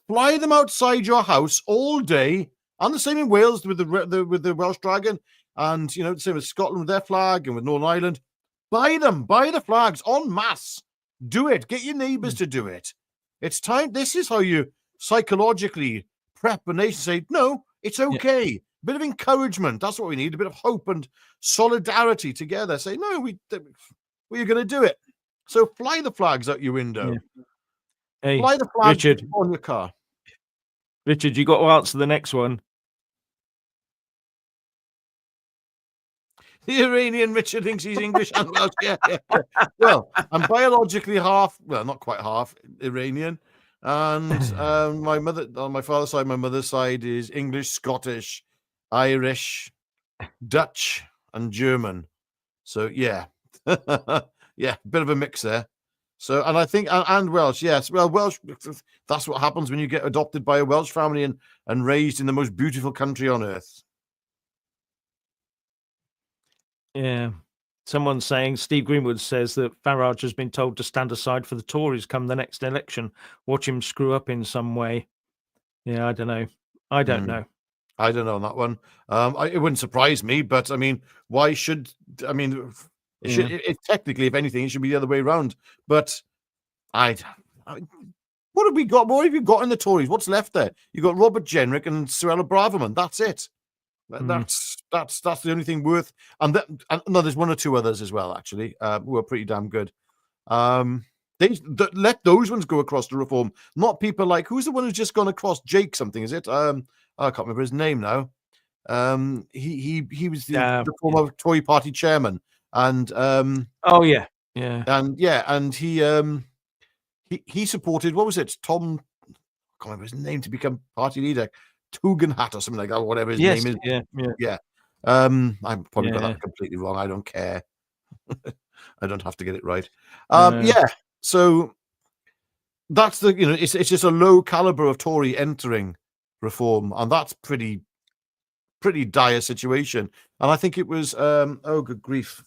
[SPEAKER 2] Fly them outside your house all day, and the same in Wales with the Welsh Dragon, and the same with Scotland with their flag and with Northern Ireland. Buy the flags en masse. Do it. Get your neighbours to do it. It's time. This is how you psychologically prep a nation. Say no, it's okay. A bit of encouragement. That's what we need. A bit of hope and solidarity together. Say no, we're going to do it. So fly the flags out your window.
[SPEAKER 1] Yeah. Hey,
[SPEAKER 2] fly the flag
[SPEAKER 1] Richard,
[SPEAKER 2] on your car.
[SPEAKER 1] Richard, you got to answer the next one.
[SPEAKER 2] The Iranian Richard thinks he's English and Welsh. Yeah. Well, I'm biologically not quite half Iranian. And my mother, on my father's side, my mother's side is English, Scottish, Irish, Dutch, and German. So, yeah, bit of a mix there. So, and I think, and Welsh, yes. Well, Welsh, that's what happens when you get adopted by a Welsh family and raised in the most beautiful country on earth.
[SPEAKER 1] Yeah. Someone's saying Steve Greenwood says that Farage has been told to stand aside for the Tories come the next election. Watch him screw up in some way. Yeah, I don't know. I don't know.
[SPEAKER 2] I don't know on that one. It wouldn't surprise me, but I mean, why should I mean? It should. It technically, if anything, it should be the other way around. But what have we got? What have you got in the Tories? What's left there? You got Robert Jenrick and Suella Braverman. That's it. That's the only thing worth. And no, there's one or two others as well, actually, who are pretty damn good. Let those ones go across to reform, not people like who's the one who's just gone across? Jake something, is it? I can't remember his name now. He was the former Tory party chairman, and and he supported, what was it, Tom? I can't remember his name, to become party leader. Tugendhat or something like that, whatever his name is. Yeah. I've probably got that completely wrong. I don't care. I don't have to get it right. So that's it's just a low caliber of Tory entering reform, and that's pretty dire situation. And I think it was oh good grief,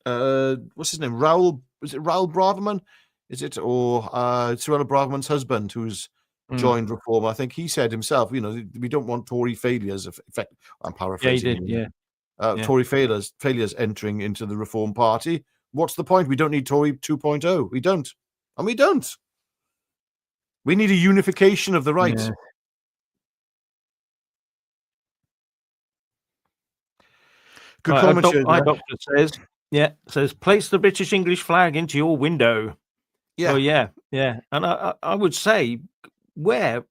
[SPEAKER 2] what's his name? Was it Raoul Braverman? Is it, or Suella Braverman's husband, who's joined reform? I think he said himself, we don't want Tory failures. I'm paraphrasing.
[SPEAKER 1] Yeah,
[SPEAKER 2] Tory failures entering into the Reform Party. What's the point? We don't need Tory 2.0. We don't. And we don't. We need a unification of the right.
[SPEAKER 1] Yeah.
[SPEAKER 2] Good comment.
[SPEAKER 1] Doctor says, place the British English flag into your window.
[SPEAKER 2] Yeah.
[SPEAKER 1] Oh, yeah. And I would say, wear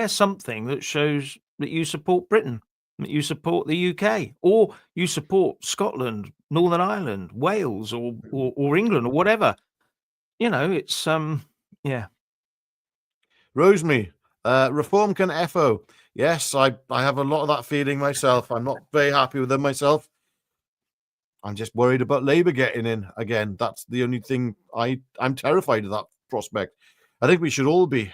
[SPEAKER 1] something that shows that you support Britain, that you support the UK, or you support Scotland, Northern Ireland, Wales, or England, or whatever. It's
[SPEAKER 2] Rosemary, reform can FO. Yes, I have a lot of that feeling myself. I'm not very happy with them myself. I'm just worried about Labour getting in again. That's the only thing. I'm terrified of that prospect. I think we should all be.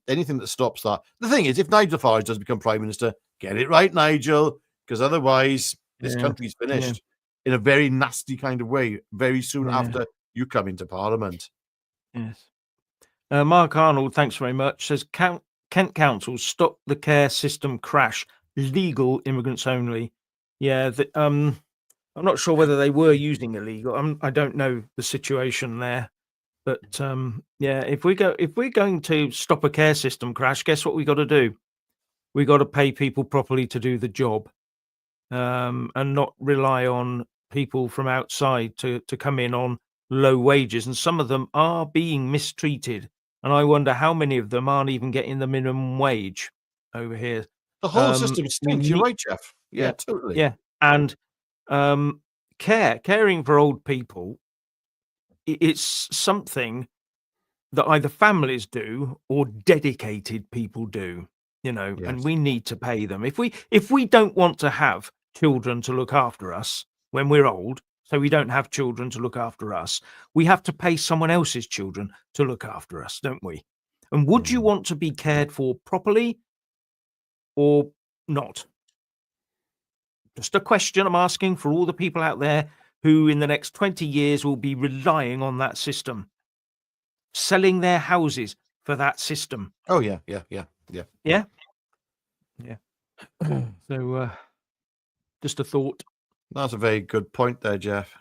[SPEAKER 2] Anything that stops that. The thing is, if Nigel Farage does become Prime Minister, get it right, Nigel, because otherwise this country's finished in a very nasty kind of way very soon after you come into Parliament.
[SPEAKER 1] Yes. Mark Arnold, thanks very much, says Kent Council, stop the care system crash, legal immigrants only. Yeah, I'm not sure whether they were using illegal. I don't know the situation there. But if we're going to stop a care system crash, guess what we got to do? We got to pay people properly to do the job, and not rely on people from outside to come in on low wages. And some of them are being mistreated, and I wonder how many of them aren't even getting the minimum wage over here.
[SPEAKER 2] The whole system stinks. You're right, Jeff. Yeah, totally.
[SPEAKER 1] Yeah, and caring for old people. It's something that either families do or dedicated people do, and we need to pay them. If we don't want to have children to look after us when we're old, so we don't have children to look after us, we have to pay someone else's children to look after us, don't we? And would you want to be cared for properly or not? Just a question I'm asking for all the people out there who in the next 20 years will be relying on that system, selling their houses for that system.
[SPEAKER 2] Oh, yeah.
[SPEAKER 1] So, just a thought.
[SPEAKER 2] That's a very good point there, Jeff.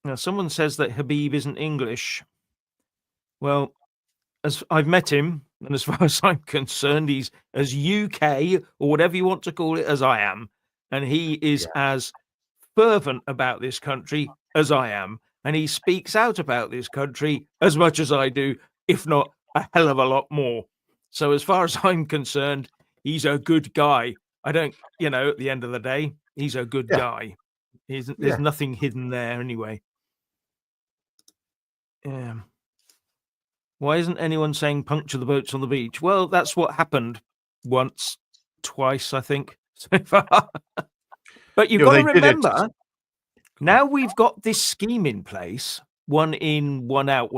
[SPEAKER 1] Now, someone says that Habib isn't English. Well, as I've met him, and as far as I'm concerned, he's as UK, or whatever you want to call it, as I am. And he is as fervent about this country as I am, and he speaks out about this country as much as I do, if not a hell of a lot more. So as far as I'm concerned, he's a good guy. I don't, at the end of the day, he's a good guy. There's nothing hidden there anyway. Yeah. Why isn't anyone saying puncture the boats on the beach? Well, that's what happened once, twice, I think, so far. But you've got to remember, now we've got this scheme in place, 1 in, 1 out.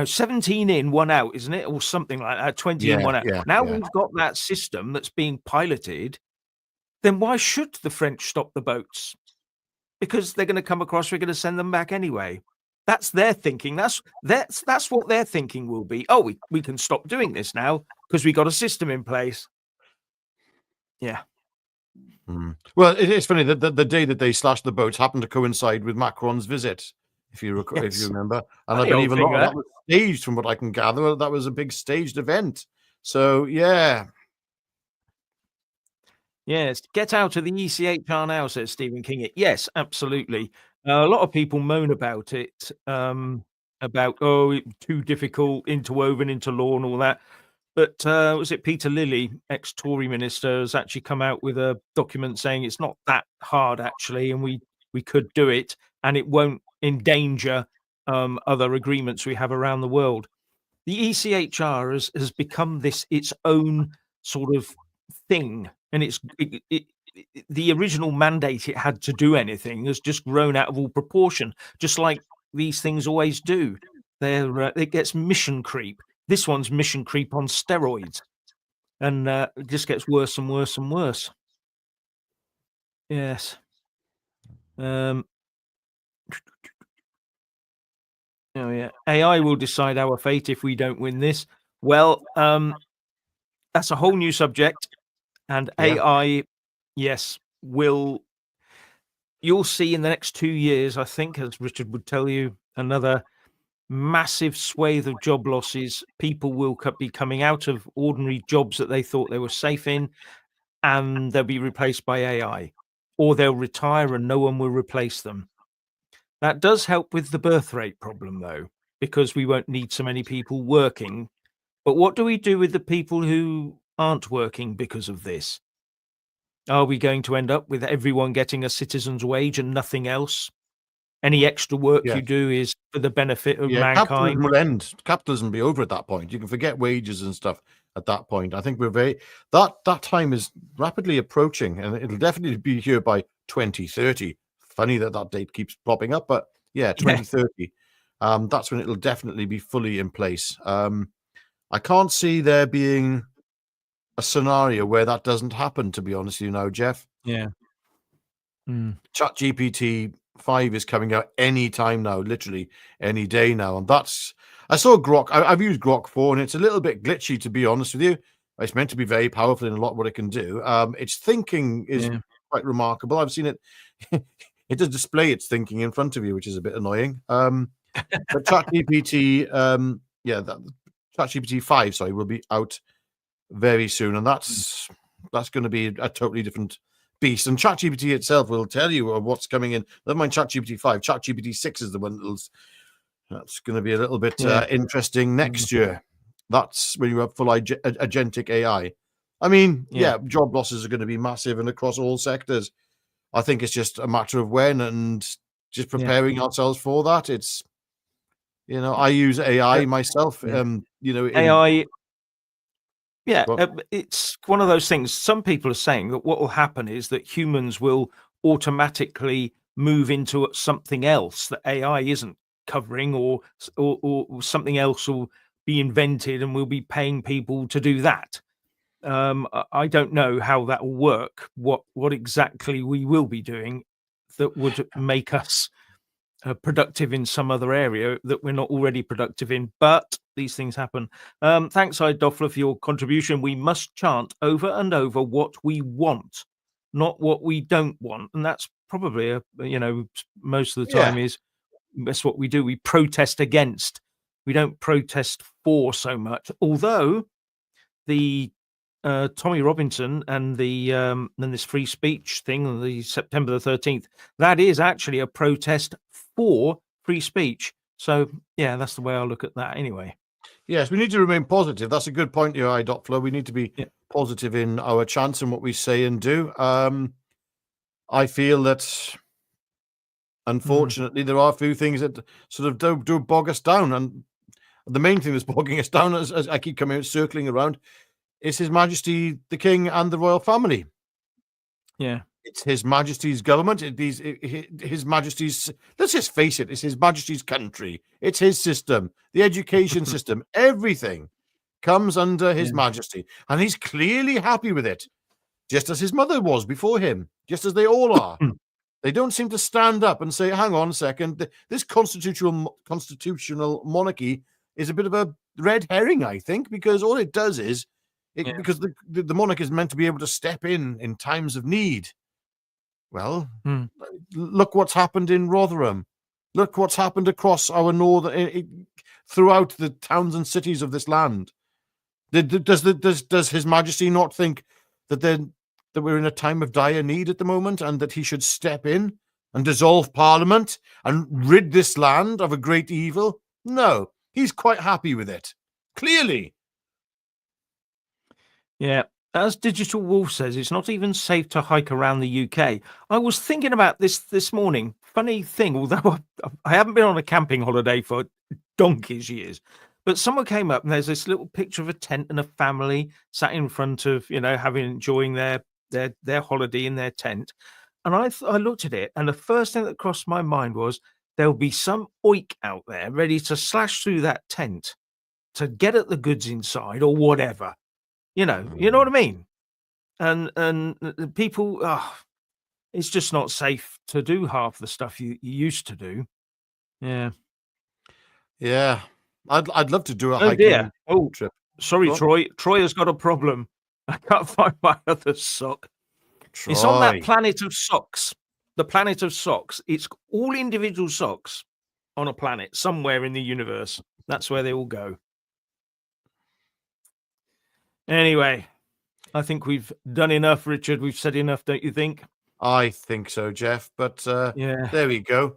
[SPEAKER 1] 17 in, 1 out, isn't it? Or something like that, 20 in, 1 out. We've got that system that's being piloted. Then why should the French stop the boats? because they're going to come across, we're going to send them back anyway. That's their thinking. That's what their thinking will be. Oh, we can stop doing this now because we got a system in place. Yeah.
[SPEAKER 2] Well, it is funny that the day that they slashed the boats happened to coincide with Macron's visit, if you remember. And I
[SPEAKER 1] Funny
[SPEAKER 2] believe
[SPEAKER 1] old
[SPEAKER 2] a lot
[SPEAKER 1] thing,
[SPEAKER 2] of
[SPEAKER 1] that.
[SPEAKER 2] that was staged, from what I can gather. That was a big staged event. So, yeah.
[SPEAKER 1] Yes, get out of the ECHR now, says Stephen King. Yes, absolutely. A lot of people moan about it, about, too difficult, interwoven into law and all that. But was it Peter Lilly, ex-Tory minister, has actually come out with a document saying it's not that hard, actually, and we could do it, and it won't endanger other agreements we have around the world. The ECHR has become its own sort of thing, and the original mandate it had to do anything has just grown out of all proportion, just like these things always do. It gets mission creep. This one's mission creep on steroids, and it just gets worse and worse and worse. Yes. Oh yeah, AI will decide our fate if we don't win this. Well, that's a whole new subject, and
[SPEAKER 2] Yeah.
[SPEAKER 1] AI, yes, you'll see in the next 2 years, I think, as Richard would tell you, another massive swathe of job losses. People will be coming out of ordinary jobs that they thought they were safe in, and they'll be replaced by AI, or they'll retire and no one will replace them. That does help with the birth rate problem, though, because we won't need so many people working. But what do we do with the people who aren't working because of this? Are we going to end up with everyone getting a citizen's wage and nothing else? Any extra work you do is for the benefit of mankind.
[SPEAKER 2] Capitalism will end. Capitalism will be over at that point. You can forget wages and stuff at that point. I think that time is rapidly approaching, and it'll definitely be here by 2030. Funny that date keeps popping up, but yeah, 2030. That's when it'll definitely be fully in place. I can't see there being a scenario where that doesn't happen, to be honest with you now, Jeff.
[SPEAKER 1] Yeah.
[SPEAKER 2] ChatGPT 5 is coming out any time now, literally any day now. And I saw Grok. I've used Grok 4, and it's a little bit glitchy, to be honest with you. It's meant to be very powerful in a lot of what it can do. Its thinking is quite remarkable. I've seen it. It does display its thinking in front of you, which is a bit annoying. But ChatGPT, ChatGPT 5, sorry, will be out very soon, and that's going to be a totally different beast. And ChatGPT itself will tell you what's coming in. Never mind ChatGPT 5. ChatGPT 6 is the one that's going to be a little bit interesting next year. That's when you have full agentic AI. I mean, job losses are going to be massive and across all sectors. I think it's just a matter of when and just preparing ourselves for that. It's, I use AI myself.
[SPEAKER 1] AI. It's one of those things. Some people are saying that what will happen is that humans will automatically move into something else that AI isn't covering, or something else will be invented, and we'll be paying people to do that. I don't know how that will work. What exactly we will be doing that would make us productive in some other area that we're not already productive in, but these things happen. Thanks, Doffler, for your contribution. We must chant over and over what we want, not what we don't want, and that's probably most of the time that's what we do. We protest against. We don't protest for so much. Although the Tommy Robinson and this free speech thing on the September the 13th, that is actually a protest for free speech. So yeah, that's the way I look at that anyway.
[SPEAKER 2] Yes, we need to remain positive. That's a good point here, Flo. We need to be positive in our chants and what we say and do. I feel that unfortunately there are a few things that sort of do bog us down, and the main thing that's bogging us down, as I keep coming out circling around, is His Majesty the King and the royal family.
[SPEAKER 1] Yeah.
[SPEAKER 2] It's His Majesty's government. His Majesty's, let's just face it, it's His Majesty's country. It's his system, the education system, everything comes under His Majesty. And he's clearly happy with it, just as his mother was before him, just as they all are. They don't seem to stand up and say, hang on a second, this constitutional monarchy is a bit of a red herring, I think, because all it does is, because the monarch is meant to be able to step in times of need. Well, look what's happened in Rotherham. Look what's happened across our throughout the towns and cities of this land. Does His Majesty not think that we're in a time of dire need at the moment, and that he should step in and dissolve Parliament and rid this land of a great evil? No, he's quite happy with it. Clearly.
[SPEAKER 1] Yeah. As Digital Wolf says, it's not even safe to hike around the UK. I was thinking about this morning. Funny thing, although I haven't been on a camping holiday for donkey's years, but someone came up and there's this little picture of a tent and a family sat in front of, enjoying their holiday in their tent. And I looked at it, and the first thing that crossed my mind was there'll be some oik out there ready to slash through that tent to get at the goods inside or whatever. You know what I mean? And the people, it's just not safe to do half the stuff you used to do. Yeah.
[SPEAKER 2] Yeah. I'd love to do a hiking trip.
[SPEAKER 1] Sorry, Troy. Troy has got a problem. I can't find my other sock. Troy. It's on that planet of socks. The planet of socks. It's all individual socks on a planet somewhere in the universe. That's where they all go. Anyway, I think we've done enough, Richard. We've said enough, don't you think?
[SPEAKER 2] I think so, Jeff. But there we go.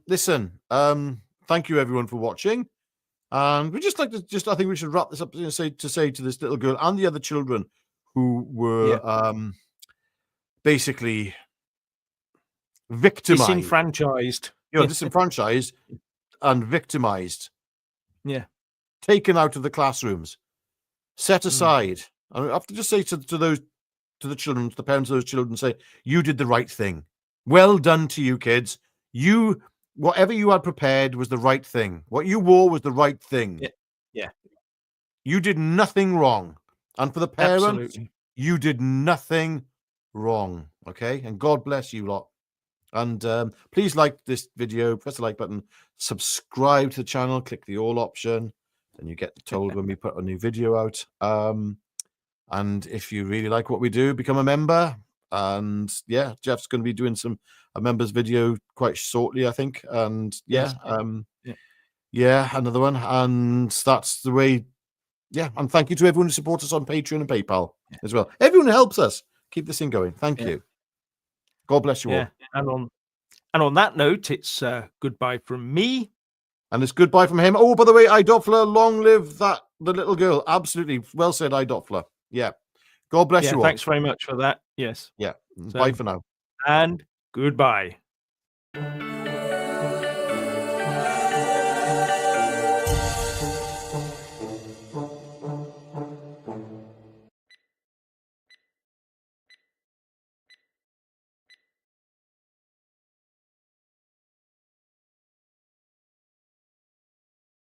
[SPEAKER 2] Listen, thank you everyone for watching. And we just like to I think we should wrap this up to say to this little girl and the other children who were basically victimized, disenfranchised and victimized.
[SPEAKER 1] Yeah.
[SPEAKER 2] Taken out of the classrooms, set aside. I have to just say to the children, to the parents of those children, say, you did the right thing. Well done to you, kids. Whatever you had prepared was the right thing. What you wore was the right thing.
[SPEAKER 1] Yeah.
[SPEAKER 2] You did nothing wrong. And for the parents, you did nothing wrong. Okay? And God bless you lot. And please like this video, press the like button, subscribe to the channel, click the all option, and you get told when we put a new video out. And if you really like what we do, become a member. And yeah, Jeff's going to be doing a members video quite shortly, I think. And another one. And that's the way. Yeah. And thank you to everyone who supports us on Patreon and PayPal as well. Everyone who helps us keep this thing going. Thank you. God bless you all.
[SPEAKER 1] And on that note, it's goodbye from me.
[SPEAKER 2] And it's goodbye from him. Oh, by the way, Idofla, long live the little girl. Absolutely. Well said, Idofla. Yeah. God bless you all.
[SPEAKER 1] Thanks very much for that. Yes.
[SPEAKER 2] Yeah. Bye for now.
[SPEAKER 1] And goodbye.